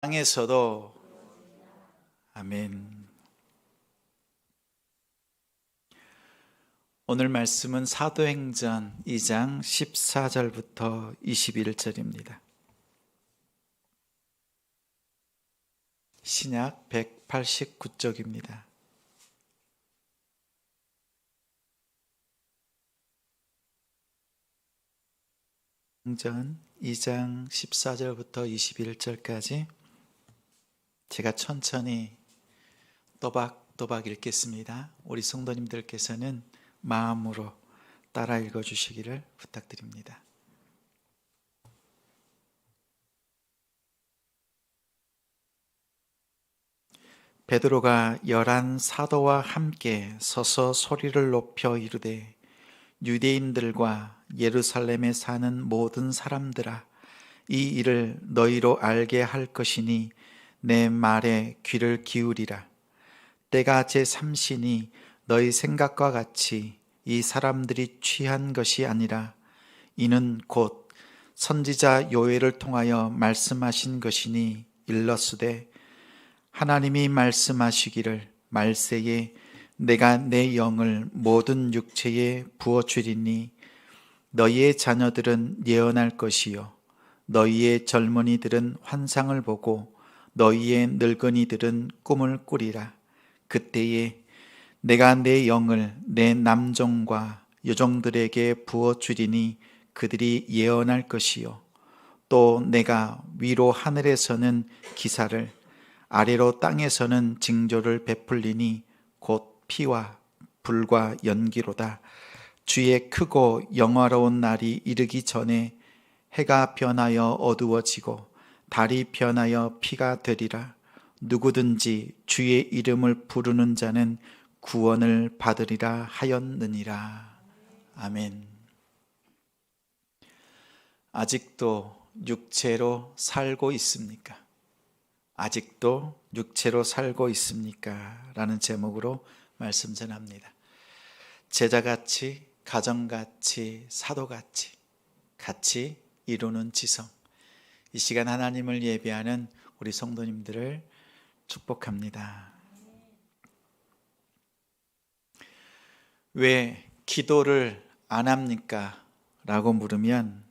땅에서도. 아멘. 오늘 말씀은 사도행전 2장 14절부터 21절입니다. 신약 189쪽입니다. 행전 2장 14절부터 21절까지 제가 천천히 또박또박 읽겠습니다. 우리 성도님들께서는 마음으로 따라 읽어주시기를 부탁드립니다. 베드로가 11 사도와 함께 서서 소리를 높여 이르되, 유대인들과 예루살렘에 사는 모든 사람들아, 이 일을 너희로 알게 할 것이니 내 말에 귀를 기울이라. 때가 제3시니 너희 생각과 같이 이 사람들이 취한 것이 아니라 이는 곧 선지자 요엘을 통하여 말씀하신 것이니 일렀으되, 하나님이 말씀하시기를 말세에 내가 내 영을 모든 육체에 부어주리니 너희의 자녀들은 예언할 것이요 너희의 젊은이들은 환상을 보고 너희의 늙은이들은 꿈을 꾸리라. 그때에 내가 내 영을 내 남종과 여종들에게 부어주리니 그들이 예언할 것이요 또 내가 위로 하늘에서는 기사를 아래로 땅에서는 징조를 베풀리니 곧 피와 불과 연기로다. 주의 크고 영화로운 날이 이르기 전에 해가 변하여 어두워지고 달이 변하여 피가 되리라. 누구든지 주의 이름을 부르는 자는 구원을 받으리라 하였느니라. 아멘. 아직도 육체로 살고 있습니까? 아직도 육체로 살고 있습니까? 라는 제목으로 말씀 전합니다. 제자같이, 가정같이, 사도같이 같이 이루는 지성. 이 시간 하나님을 예배하는 우리 성도님들을 축복합니다. 왜 기도를 안 합니까? 라고 물으면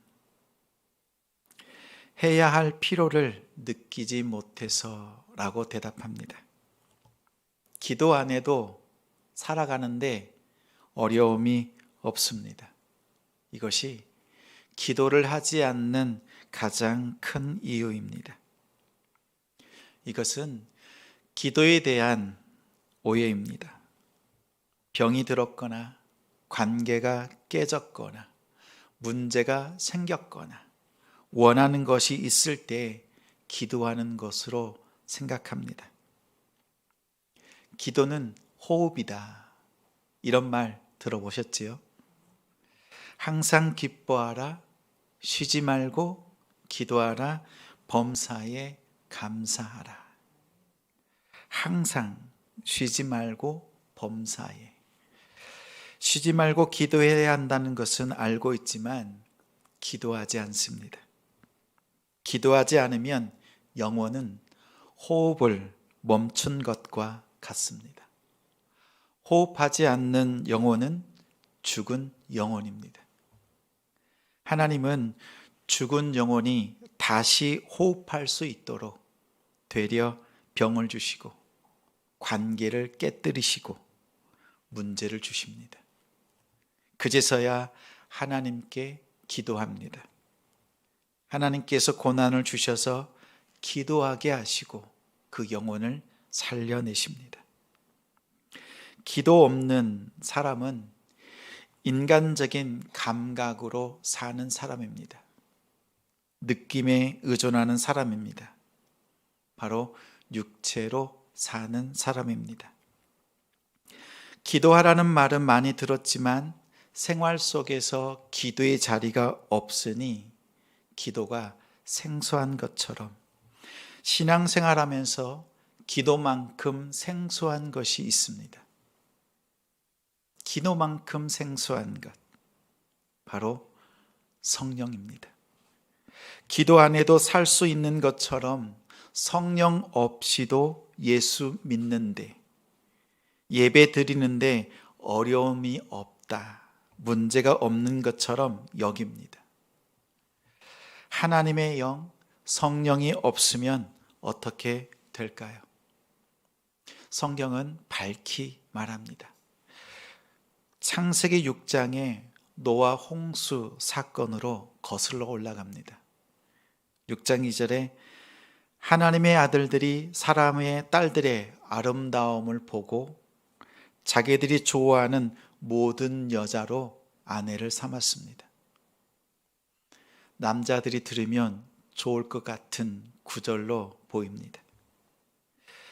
해야 할 필요를 느끼지 못해서 라고 대답합니다. 기도 안 해도 살아가는데 어려움이 없습니다. 이것이 기도를 하지 않는 가장 큰 이유입니다. 이것은 기도에 대한 오해입니다. 병이 들었거나 관계가 깨졌거나 문제가 생겼거나 원하는 것이 있을 때 기도하는 것으로 생각합니다. 기도는 호흡이다. 이런 말 들어보셨지요? 항상 기뻐하라, 쉬지 말고 기도하라, 범사에 감사하라. 항상 쉬지 말고 범사에. 쉬지 말고 기도해야 한다는 것은 알고 있지만 기도하지 않습니다. 기도하지 않으면 영혼은 호흡을 멈춘 것과 같습니다. 호흡하지 않는 영혼은 죽은 영혼입니다. 하나님은 죽은 영혼이 다시 호흡할 수 있도록 되려 병을 주시고 관계를 깨뜨리시고 문제를 주십니다. 그제서야 하나님께 기도합니다. 하나님께서 고난을 주셔서 기도하게 하시고 그 영혼을 살려내십니다. 기도 없는 사람은 인간적인 감각으로 사는 사람입니다. 느낌에 의존하는 사람입니다. 바로 육체로 사는 사람입니다. 기도하라는 말은 많이 들었지만 생활 속에서 기도의 자리가 없으니 기도가 생소한 것처럼 신앙생활하면서 기도만큼 생소한 것이 있습니다. 기도만큼 생소한 것, 바로 성령입니다. 기도 안 해도 살 수 있는 것처럼 성령 없이도 예수 믿는데, 예배 드리는데 어려움이 없다, 문제가 없는 것처럼 여깁니다. 하나님의 영, 성령이 없으면 어떻게 될까요? 성경은 밝히 말합니다. 창세기 6장에 노아 홍수 사건으로 거슬러 올라갑니다. 6장 2절에 하나님의 아들들이 사람의 딸들의 아름다움을 보고 자기들이 좋아하는 모든 여자로 아내를 삼았습니다. 남자들이 들으면 좋을 것 같은 구절로 보입니다.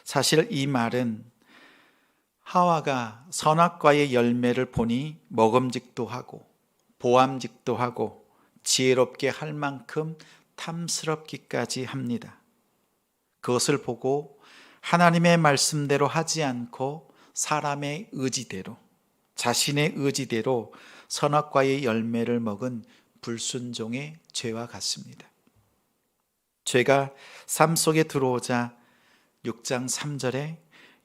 사실 이 말은 하와가 선악과의 열매를 보니 먹음직도 하고 보암직도 하고 지혜롭게 할 만큼 탐스럽기까지 합니다. 그것을 보고 하나님의 말씀대로 하지 않고 사람의 의지대로, 자신의 의지대로 선악과의 열매를 먹은 불순종의 죄와 같습니다. 죄가 삶 속에 들어오자 6장 3절에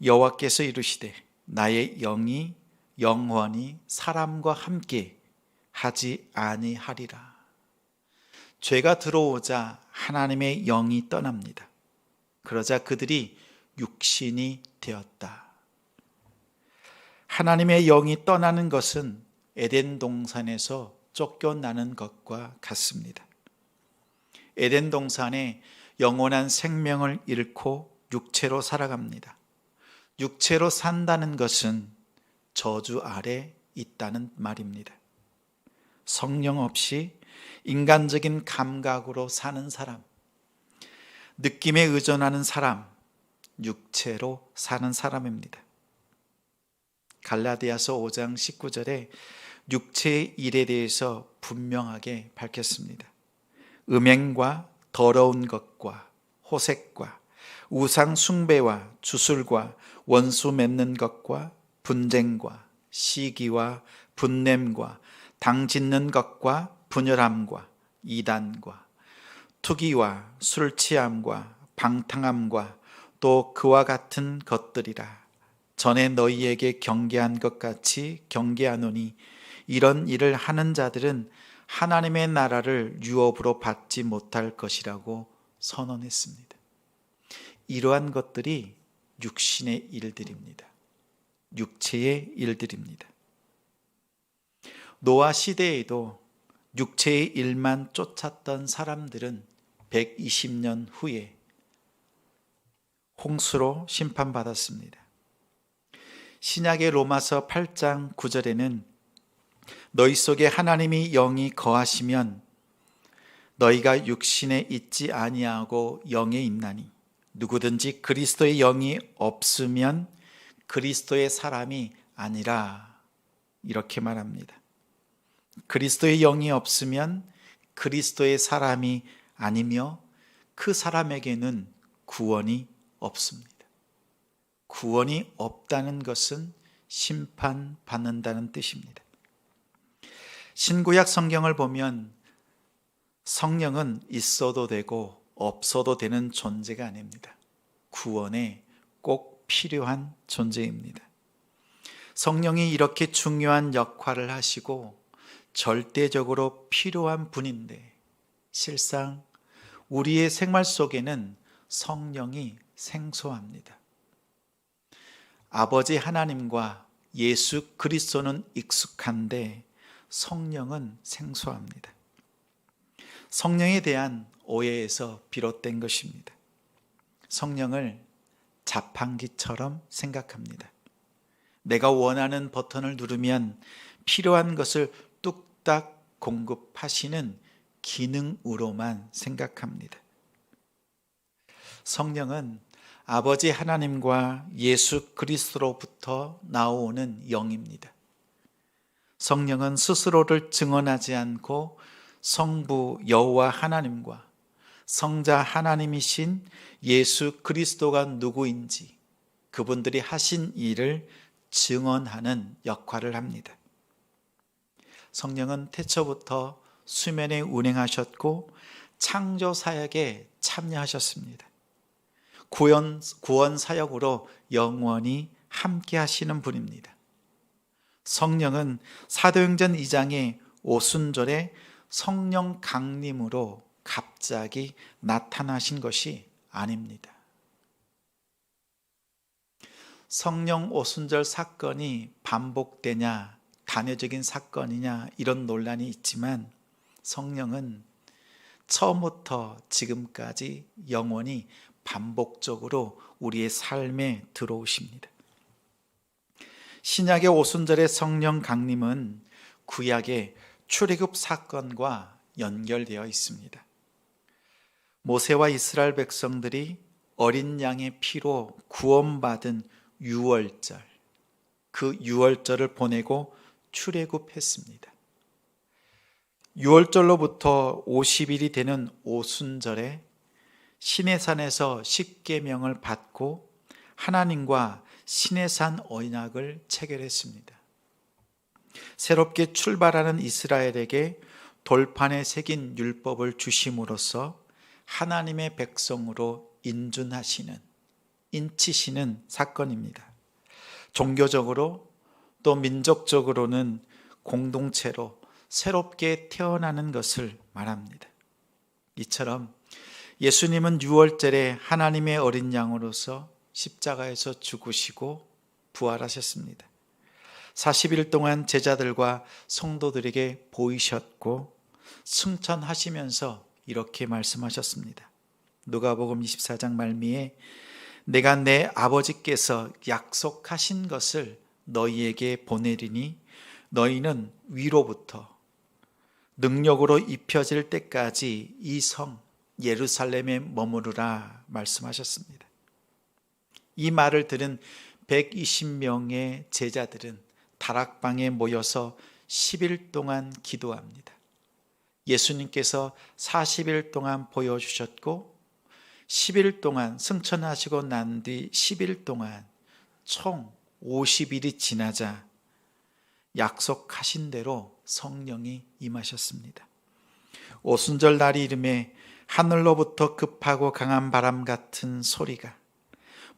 여호와께서 이르시되 나의 영이 영원히 사람과 함께 하지 아니하리라. 죄가 들어오자 하나님의 영이 떠납니다. 그러자 그들이 육신이 되었다. 하나님의 영이 떠나는 것은 에덴 동산에서 쫓겨나는 것과 같습니다. 에덴 동산에 영원한 생명을 잃고 육체로 살아갑니다. 육체로 산다는 것은 저주 아래 있다는 말입니다. 성령 없이 인간적인 감각으로 사는 사람, 느낌에 의존하는 사람, 육체로 사는 사람입니다. 갈라디아서 5장 19절에 육체의 일에 대해서 분명하게 밝혔습니다. 음행과 더러운 것과 호색과 우상 숭배와 주술과 원수 맺는 것과 분쟁과 시기와 분냄과 당 짓는 것과 분열함과 이단과 투기와 술 취함과 방탕함과 또 그와 같은 것들이라. 전에 너희에게 경계한 것 같이 경계하노니 이런 일을 하는 자들은 하나님의 나라를 유업으로 받지 못할 것이라고 선언했습니다. 이러한 것들이 육신의 일들입니다. 육체의 일들입니다. 노아 시대에도 육체의 일만 쫓았던 사람들은 120년 후에 홍수로 심판받았습니다. 신약의 로마서 8장 9절에는 너희 속에 하나님이 영이 거하시면 너희가 육신에 있지 아니하고 영에 있나니 누구든지 그리스도의 영이 없으면 그리스도의 사람이 아니라, 이렇게 말합니다. 그리스도의 영이 없으면 그리스도의 사람이 아니며 그 사람에게는 구원이 없습니다. 구원이 없다는 것은 심판받는다는 뜻입니다. 신구약 성경을 보면 성령은 있어도 되고 없어도 되는 존재가 아닙니다. 구원에 꼭 필요한 존재입니다. 성령이 이렇게 중요한 역할을 하시고 절대적으로 필요한 분인데 실상 우리의 생활 속에는 성령이 생소합니다. 아버지 하나님과 예수 그리스도는 익숙한데 성령은 생소합니다. 성령에 대한 오해에서 비롯된 것입니다. 성령을 자판기처럼 생각합니다. 내가 원하는 버튼을 누르면 필요한 것을 뚝딱 공급하시는 기능으로만 생각합니다. 성령은 아버지 하나님과 예수 그리스도로부터 나오는 영입니다. 성령은 스스로를 증언하지 않고 성부 여호와 하나님과 성자 하나님이신 예수 그리스도가 누구인지 그분들이 하신 일을 증언하는 역할을 합니다. 성령은 태초부터 수면에 운행하셨고 창조 사역에 참여하셨습니다. 구원 사역으로 영원히 함께 하시는 분입니다. 성령은 사도행전 2장의 오순절에 성령 강림으로 갑자기 나타나신 것이 아닙니다. 성령 오순절 사건이 반복되냐, 단회적인 사건이냐 이런 논란이 있지만 성령은 처음부터 지금까지 영원히 반복적으로 우리의 삶에 들어오십니다. 신약의 오순절의 성령 강림은 구약의 출애굽 사건과 연결되어 있습니다. 모세와 이스라엘 백성들이 어린 양의 피로 구원받은 유월절, 그 유월절을 보내고 출애굽했습니다. 유월절로부터 50일이 되는 오순절에 시내산에서 십계명을 받고 하나님과 시내산 언약을 체결했습니다. 새롭게 출발하는 이스라엘에게 돌판에 새긴 율법을 주심으로써 하나님의 백성으로 인치시는 사건입니다. 종교적으로 또 민족적으로는 공동체로 새롭게 태어나는 것을 말합니다. 이처럼 예수님은 유월절에 하나님의 어린 양으로서 십자가에서 죽으시고 부활하셨습니다. 40일 동안 제자들과 성도들에게 보이셨고 승천하시면서 이렇게 말씀하셨습니다. 누가복음 24장 말미에 내가 내 아버지께서 약속하신 것을 너희에게 보내리니 너희는 위로부터 능력으로 입혀질 때까지 이 성 예루살렘에 머무르라 말씀하셨습니다. 이 말을 들은 120명의 제자들은 다락방에 모여서 10일 동안 기도합니다. 예수님께서 40일 동안 보여주셨고 10일 동안 승천하시고 난 뒤 10일 동안 총 50일이 지나자 약속하신 대로 성령이 임하셨습니다. 오순절 날이 이름에 하늘로부터 급하고 강한 바람 같은 소리가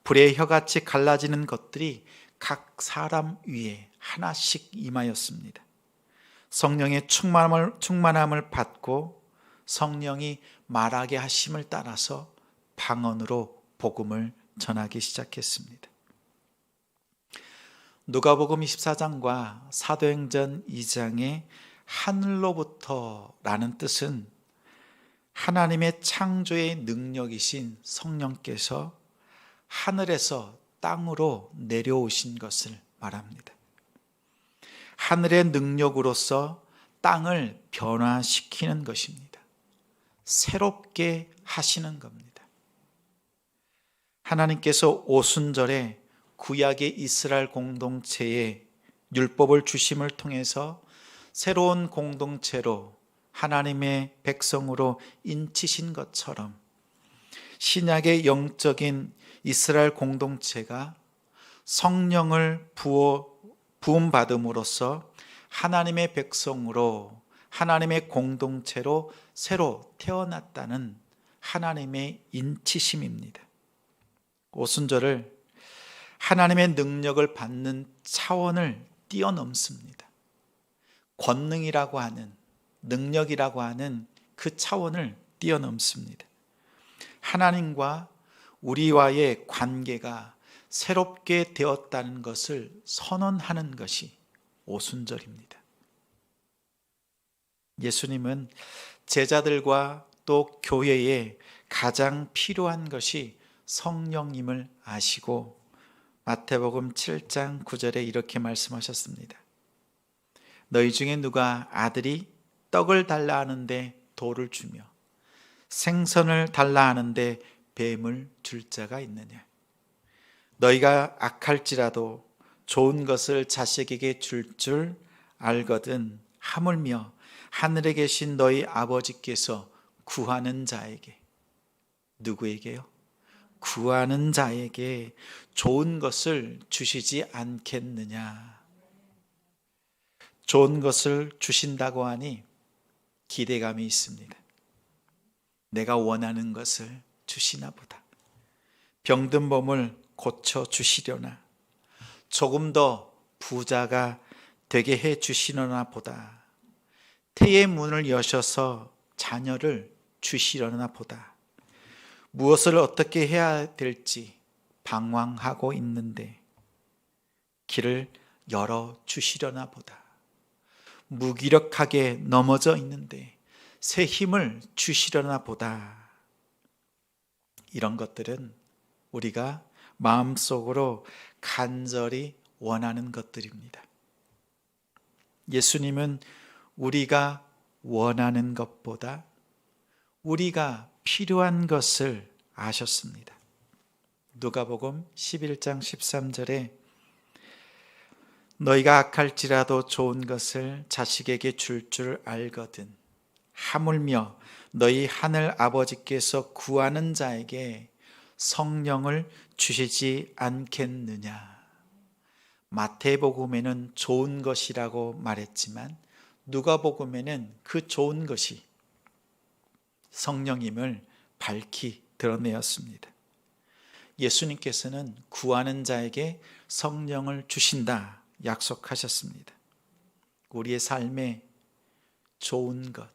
불의 혀같이 갈라지는 것들이 각 사람 위에 하나씩 임하였습니다. 성령의 충만함을 받고 성령이 말하게 하심을 따라서 방언으로 복음을 전하기 시작했습니다. 누가복음 24장과 사도행전 2장의 하늘로부터라는 뜻은 하나님의 창조의 능력이신 성령께서 하늘에서 땅으로 내려오신 것을 말합니다. 하늘의 능력으로서 땅을 변화시키는 것입니다. 새롭게 하시는 겁니다. 하나님께서 오순절에 구약의 이스라엘 공동체에 율법을 주심을 통해서 새로운 공동체로 하나님의 백성으로 인치신 것처럼 신약의 영적인 이스라엘 공동체가 성령을 부음받음으로써 하나님의 백성으로 하나님의 공동체로 새로 태어났다는 하나님의 인치심입니다. 오순절을 하나님의 능력을 받는 차원을 뛰어넘습니다. 권능이라고 하는, 능력이라고 하는 그 차원을 뛰어넘습니다. 하나님과 우리와의 관계가 새롭게 되었다는 것을 선언하는 것이 오순절입니다. 예수님은 제자들과 또 교회에 가장 필요한 것이 성령님을 아시고 마태복음 7장 9절에 이렇게 말씀하셨습니다. 너희 중에 누가 아들이 떡을 달라 하는데 돌을 주며 생선을 달라 하는데 뱀을 줄 자가 있느냐? 너희가 악할지라도 좋은 것을 자식에게 줄 알거든 하물며 하늘에 계신 너희 아버지께서 구하는 자에게, 누구에게요? 구하는 자에게 좋은 것을 주시지 않겠느냐? 좋은 것을 주신다고 하니 기대감이 있습니다. 내가 원하는 것을 주시나 보다. 병든 몸을 고쳐주시려나 조금 더 부자가 되게 해주시려나 보다 태의 문을 여셔서 자녀를 주시려나 보다 무엇을 어떻게 해야 될지 방황하고 있는데 길을 열어주시려나 보다 무기력하게 넘어져 있는데 새 힘을 주시려나 보다 이런 것들은 우리가 마음속으로 간절히 원하는 것들입니다. 예수님은 우리가 원하는 것보다 우리가 필요한 것을 아셨습니다. 누가복음 11장 13절에 너희가 악할지라도 좋은 것을 자식에게 줄 줄 알거든 하물며 너희 하늘 아버지께서 구하는 자에게 성령을 주시지 않겠느냐. 마태복음에는 좋은 것이라고 말했지만 누가복음에는 그 좋은 것이 성령임을 밝히 드러내었습니다. 예수님께서는 구하는 자에게 성령을 주신다 약속하셨습니다. 우리의 삶에 좋은 것,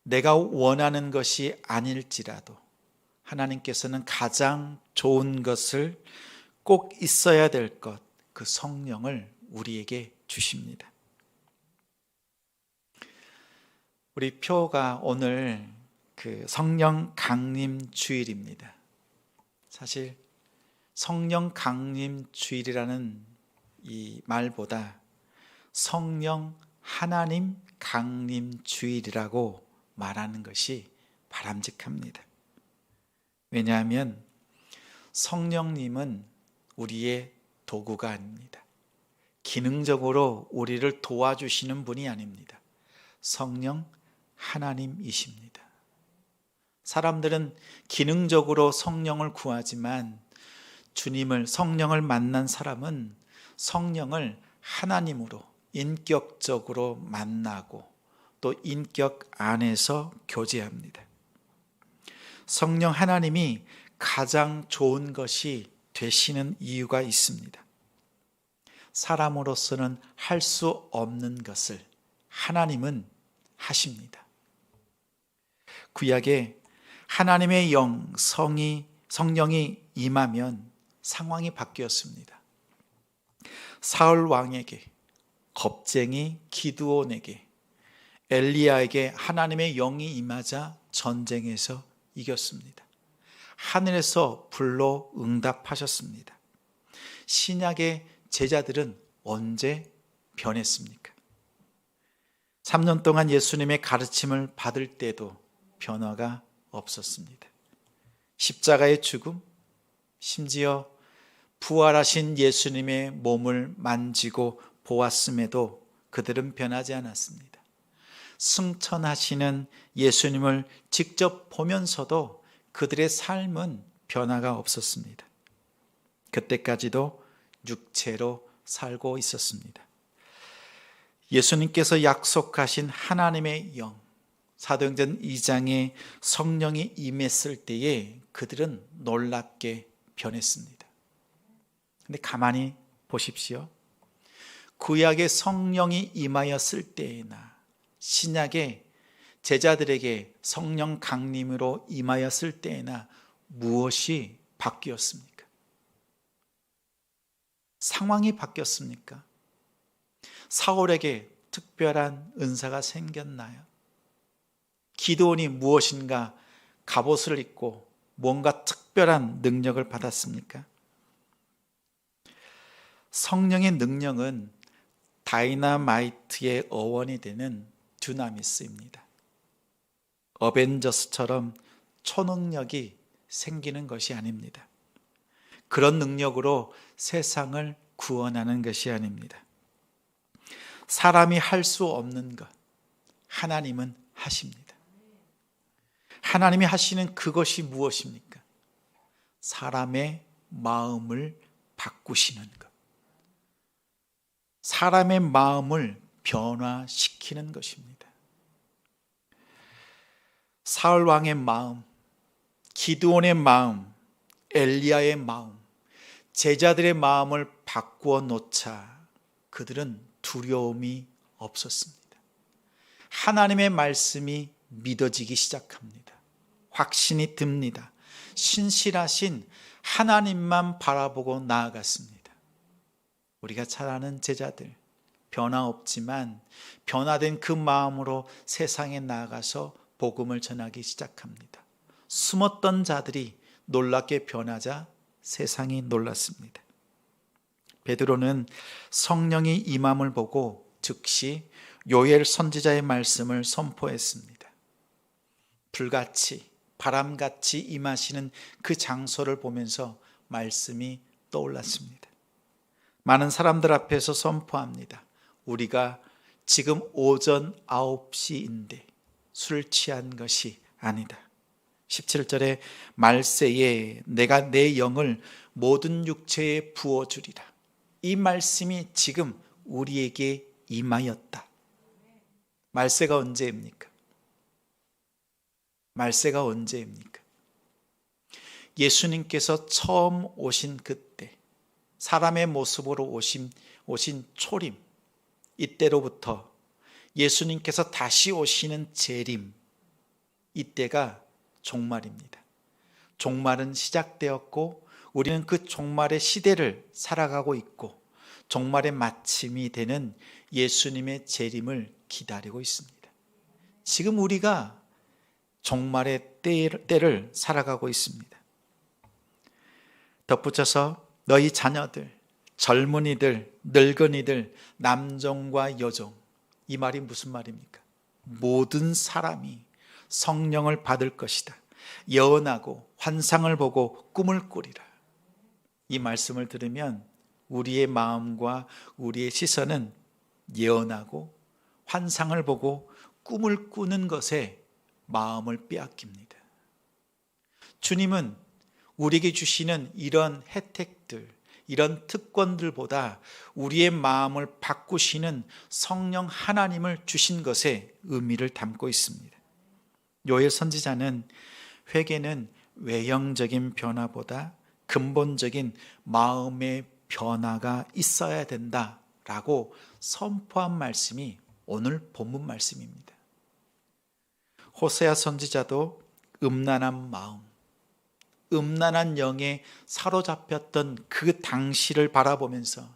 내가 원하는 것이 아닐지라도 하나님께서는 가장 좋은 것을 꼭 있어야 될 것, 그 성령을 우리에게 주십니다. 우리 표가 오늘 그 성령 강림 주일입니다. 사실 성령 강림 주일이라는 이 말보다 성령 하나님 강림 주일이라고 말하는 것이 바람직합니다. 왜냐하면 성령님은 우리의 도구가 아닙니다. 기능적으로 우리를 도와주시는 분이 아닙니다. 성령 하나님이십니다. 사람들은 기능적으로 성령을 구하지만 주님을 성령을 만난 사람은 성령을 하나님으로 인격적으로 만나고 또 인격 안에서 교제합니다. 성령 하나님이 가장 좋은 것이 되시는 이유가 있습니다. 사람으로서는 할 수 없는 것을 하나님은 하십니다. 구약에 하나님의 영, 성령이 임하면 상황이 바뀌었습니다. 사울 왕에게, 겁쟁이 기드온에게, 엘리야에게 하나님의 영이 임하자 전쟁에서 이겼습니다. 하늘에서 불로 응답하셨습니다. 신약의 제자들은 언제 변했습니까? 3년 동안 예수님의 가르침을 받을 때도 변화가 없었습니다. 십자가의 죽음, 심지어 부활하신 예수님의 몸을 만지고 보았음에도 그들은 변하지 않았습니다. 승천하시는 예수님을 직접 보면서도 그들의 삶은 변화가 없었습니다. 그때까지도 육체로 살고 있었습니다. 예수님께서 약속하신 하나님의 영, 사도행전 2장에 성령이 임했을 때에 그들은 놀랍게 변했습니다. 근데 가만히 보십시오. 구약의 성령이 임하였을 때에나 신약의 제자들에게 성령 강림으로 임하였을 때에나 무엇이 바뀌었습니까? 상황이 바뀌었습니까? 사울에게 특별한 은사가 생겼나요? 기드온이 무엇인가 갑옷을 입고 뭔가 특별한 능력을 받았습니까? 성령의 능력은 다이너마이트의 어원이 되는 듀나미스입니다. 어벤져스처럼 초능력이 생기는 것이 아닙니다. 그런 능력으로 세상을 구원하는 것이 아닙니다. 사람이 할 수 없는 것, 하나님은 하십니다. 하나님이 하시는 그것이 무엇입니까? 사람의 마음을 바꾸시는 것. 사람의 마음을 변화시키는 것입니다. 사울 왕의 마음, 기드온의 마음, 엘리야의 마음, 제자들의 마음을 바꾸어 놓자 그들은 두려움이 없었습니다. 하나님의 말씀이 믿어지기 시작합니다. 확신이 듭니다. 신실하신 하나님만 바라보고 나아갔습니다. 우리가 잘 아는 제자들, 변화 없지만 변화된 그 마음으로 세상에 나아가서 복음을 전하기 시작합니다. 숨었던 자들이 놀랍게 변하자 세상이 놀랐습니다. 베드로는 성령이 임함을 보고 즉시 요엘 선지자의 말씀을 선포했습니다. 불같이 바람같이 임하시는 그 장소를 보면서 말씀이 떠올랐습니다. 많은 사람들 앞에서 선포합니다. 우리가 지금 오전 9시인데 술 취한 것이 아니다. 17절에 말세에 내가 내 영을 모든 육체에 부어주리라. 이 말씀이 지금 우리에게 임하였다. 말세가 언제입니까? 말세가 언제입니까? 예수님께서 처음 오신 그때, 사람의 모습으로 오신 초림, 이때로부터 예수님께서 다시 오시는 재림, 이때가 종말입니다. 종말은 시작되었고 우리는 그 종말의 시대를 살아가고 있고 종말의 마침이 되는 예수님의 재림을 기다리고 있습니다. 지금 우리가 종말의 때를 살아가고 있습니다. 덧붙여서 너희 자녀들, 젊은이들, 늙은이들, 남종과 여종, 이 말이 무슨 말입니까? 모든 사람이 성령을 받을 것이다. 예언하고 환상을 보고 꿈을 꾸리라. 이 말씀을 들으면 우리의 마음과 우리의 시선은 예언하고 환상을 보고 꿈을 꾸는 것에 마음을 빼앗깁니다. 주님은 우리에게 주시는 이런 혜택들, 이런 특권들보다 우리의 마음을 바꾸시는 성령 하나님을 주신 것에 의미를 담고 있습니다. 요엘 선지자는 회개는 외형적인 변화보다 근본적인 마음의 변화가 있어야 된다라고 선포한 말씀이 오늘 본문 말씀입니다. 호세아 선지자도 음란한 마음, 음란한 영에 사로잡혔던 그 당시를 바라보면서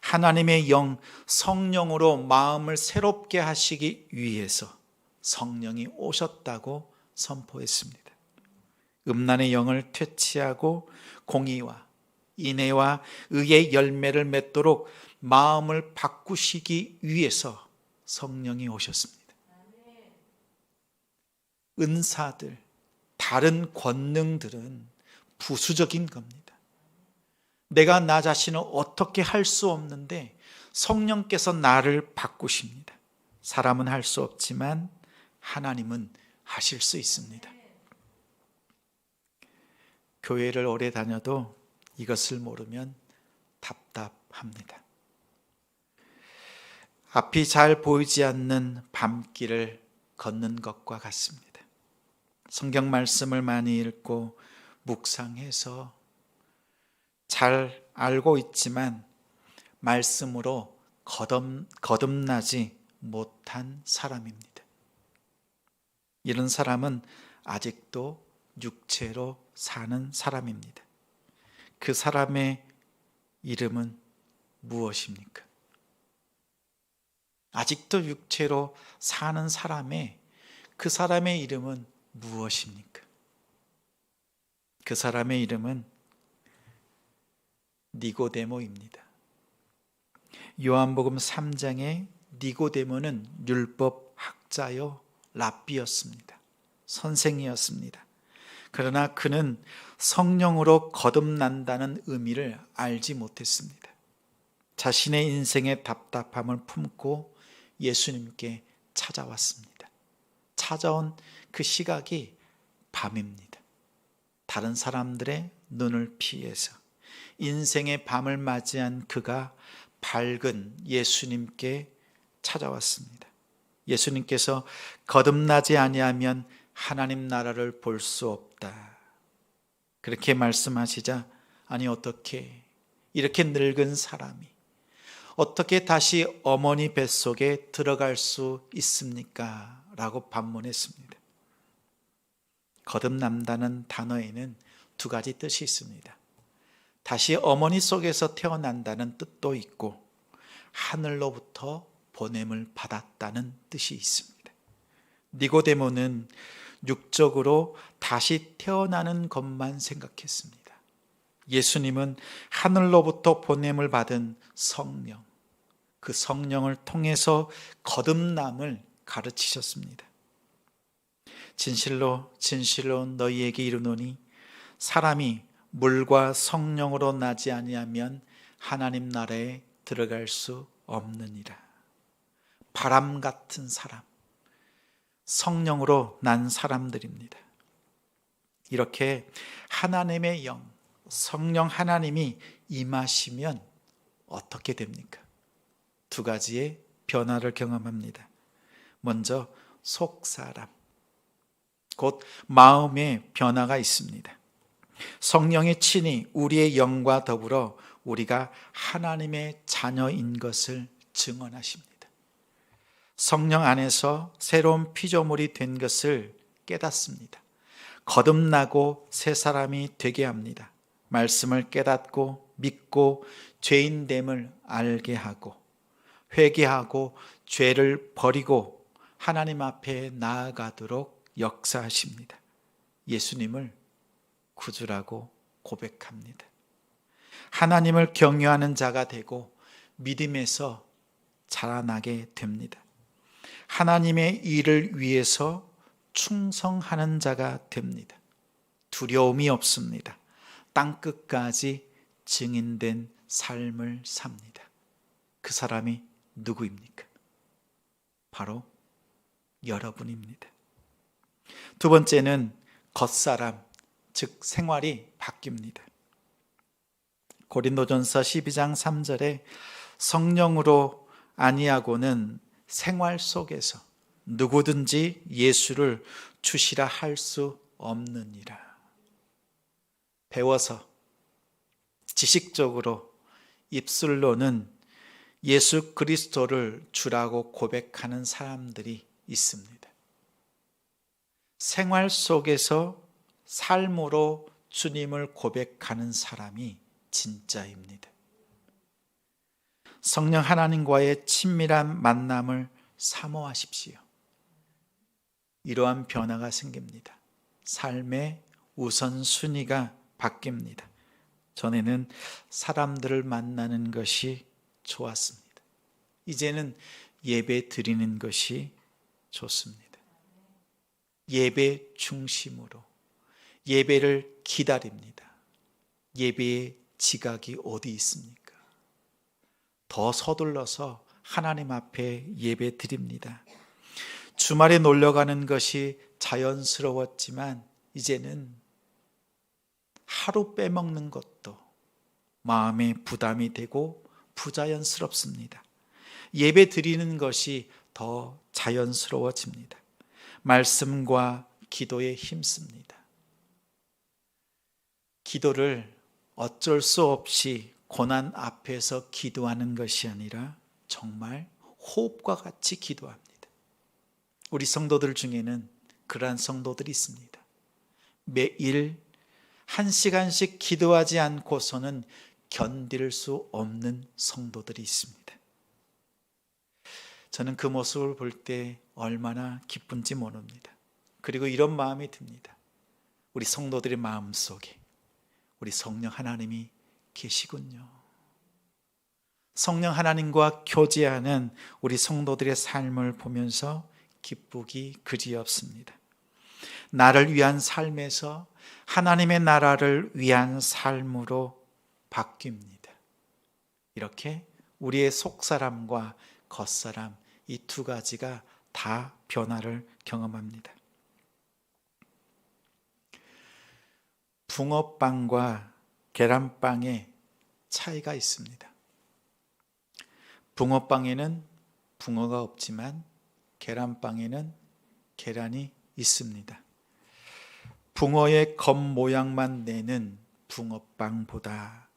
하나님의 영, 성령으로 마음을 새롭게 하시기 위해서 성령이 오셨다고 선포했습니다. 음란의 영을 퇴치하고 공의와 인애와 의의 열매를 맺도록 마음을 바꾸시기 위해서 성령이 오셨습니다. 은사들, 다른 권능들은 부수적인 겁니다. 내가 나 자신을 어떻게 할 수 없는데 성령께서 나를 바꾸십니다. 사람은 할 수 없지만 하나님은 하실 수 있습니다. 교회를 오래 다녀도 이것을 모르면 답답합니다. 앞이 잘 보이지 않는 밤길을 걷는 것과 같습니다. 성경 말씀을 많이 읽고 묵상해서 잘 알고 있지만 말씀으로 거듭나지 못한 사람입니다. 이런 사람은 아직도 육체로 사는 사람입니다. 그 사람의 이름은 무엇입니까? 아직도 육체로 사는 사람의 그 사람의 이름은 무엇입니까? 그 사람의 이름은 니고데모입니다. 요한복음 3장에 니고데모는 율법 학자요 랍비였습니다. 선생이었습니다. 그러나 그는 성령으로 거듭난다는 의미를 알지 못했습니다. 자신의 인생의 답답함을 품고 예수님께 찾아왔습니다. 찾아온 그 시각이 밤입니다. 다른 사람들의 눈을 피해서 인생의 밤을 맞이한 그가 밝은 예수님께 찾아왔습니다. 예수님께서 거듭나지 아니하면 하나님 나라를 볼 수 없다. 그렇게 말씀하시자 아니 어떻게 이렇게 늙은 사람이 어떻게 다시 어머니 뱃속에 들어갈 수 있습니까? 라고 반문했습니다. 거듭난다는 단어에는 두 가지 뜻이 있습니다. 다시 어머니 속에서 태어난다는 뜻도 있고 하늘로부터 보냄을 받았다는 뜻이 있습니다. 니고데모는 육적으로 다시 태어나는 것만 생각했습니다. 예수님은 하늘로부터 보냄을 받은 성령, 그 성령을 통해서 거듭남을 가르치셨습니다. 진실로 진실로 너희에게 이르노니 사람이 물과 성령으로 나지 아니하면 하나님 나라에 들어갈 수 없느니라. 바람 같은 사람, 성령으로 난 사람들입니다. 이렇게 하나님의 영, 성령 하나님이 임하시면 어떻게 됩니까? 두 가지의 변화를 경험합니다. 먼저 속사람, 곧 마음의 변화가 있습니다. 성령의 친히 우리의 영과 더불어 우리가 하나님의 자녀인 것을 증언하십니다. 성령 안에서 새로운 피조물이 된 것을 깨닫습니다. 거듭나고 새 사람이 되게 합니다. 말씀을 깨닫고 믿고 죄인됨을 알게 하고 회개하고 죄를 버리고 하나님 앞에 나아가도록 역사하십니다. 예수님을 구주라고 고백합니다. 하나님을 경외하는 자가 되고 믿음에서 자라나게 됩니다. 하나님의 일을 위해서 충성하는 자가 됩니다. 두려움이 없습니다. 땅끝까지 증인된 삶을 삽니다. 그 사람이 누구입니까? 바로 여러분입니다. 두 번째는 겉사람, 즉 생활이 바뀝니다. 고린도전서 12장 3절에 성령으로 아니하고는 생활 속에서 누구든지 예수를 주시라 할 수 없느니라. 배워서 지식적으로 입술로는 예수 그리스도를 주라고 고백하는 사람들이 있습니다. 생활 속에서 삶으로 주님을 고백하는 사람이 진짜입니다. 성령 하나님과의 친밀한 만남을 사모하십시오. 이러한 변화가 생깁니다. 삶의 우선순위가 바뀝니다. 전에는 사람들을 만나는 것이 좋았습니다. 이제는 예배 드리는 것이 좋습니다. 예배 중심으로 예배를 기다립니다. 예배의 지각이 어디 있습니까? 더 서둘러서 하나님 앞에 예배 드립니다. 주말에 놀러 가는 것이 자연스러웠지만 이제는 하루 빼먹는 것도 마음에 부담이 되고 부자연스럽습니다. 예배 드리는 것이 더 자연스러워집니다. 말씀과 기도에 힘씁니다. 기도를 어쩔 수 없이 고난 앞에서 기도하는 것이 아니라 정말 호흡과 같이 기도합니다. 우리 성도들 중에는 그러한 성도들이 있습니다. 매일 1시간씩 기도하지 않고서는 견딜 수 없는 성도들이 있습니다. 저는 그 모습을 볼 때 얼마나 기쁜지 모릅니다. 그리고 이런 마음이 듭니다. 우리 성도들의 마음속에 우리 성령 하나님이 계시군요. 성령 하나님과 교제하는 우리 성도들의 삶을 보면서 기쁘기 그지없습니다. 나를 위한 삶에서 하나님의 나라를 위한 삶으로 바뀝니다. 이렇게 우리의 속사람과 겉사람 이 두 가지가 다 변화를 경험합니다. 붕어빵과 계란빵의 차이가 있습니다. 붕어빵에는 붕어가 없지만 계란빵에는 계란이 있습니다. 붕어의 겉모양만 내는 붕어빵보다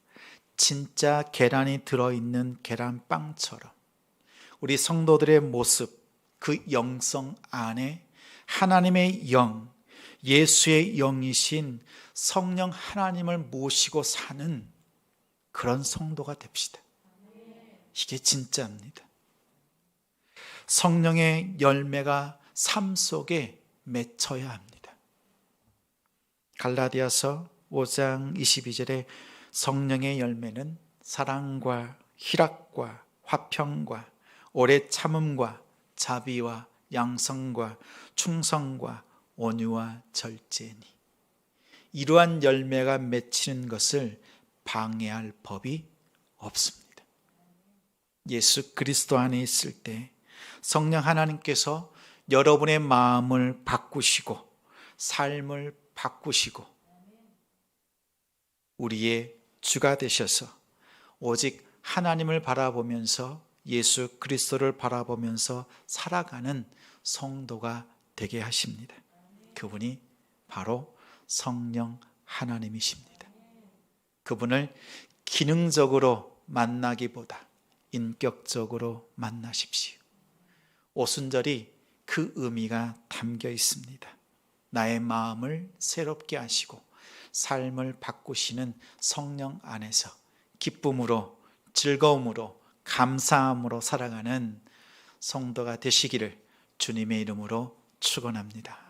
진짜 계란이 들어있는 계란빵처럼 우리 성도들의 모습, 그 영성 안에 하나님의 영, 예수의 영이신 성령 하나님을 모시고 사는 그런 성도가 됩시다. 이게 진짜입니다. 성령의 열매가 삶 속에 맺혀야 합니다. 갈라디아서 5장 22절에 성령의 열매는 사랑과 희락과 화평과 오래 참음과 자비와 양성과 충성과 온유와 절제니, 이러한 열매가 맺히는 것을 방해할 법이 없습니다. 예수 그리스도 안에 있을 때 성령 하나님께서 여러분의 마음을 바꾸시고 삶을 바꾸시고 우리의 주가 되셔서 오직 하나님을 바라보면서 예수 그리스도를 바라보면서 살아가는 성도가 되게 하십니다. 그분이 바로 성령 하나님이십니다. 그분을 기능적으로 만나기보다 인격적으로 만나십시오. 오순절이 그 의미가 담겨 있습니다. 나의 마음을 새롭게 하시고 삶을 바꾸시는 성령 안에서 기쁨으로, 즐거움으로, 감사함으로 살아가는 성도가 되시기를 주님의 이름으로 축원합니다.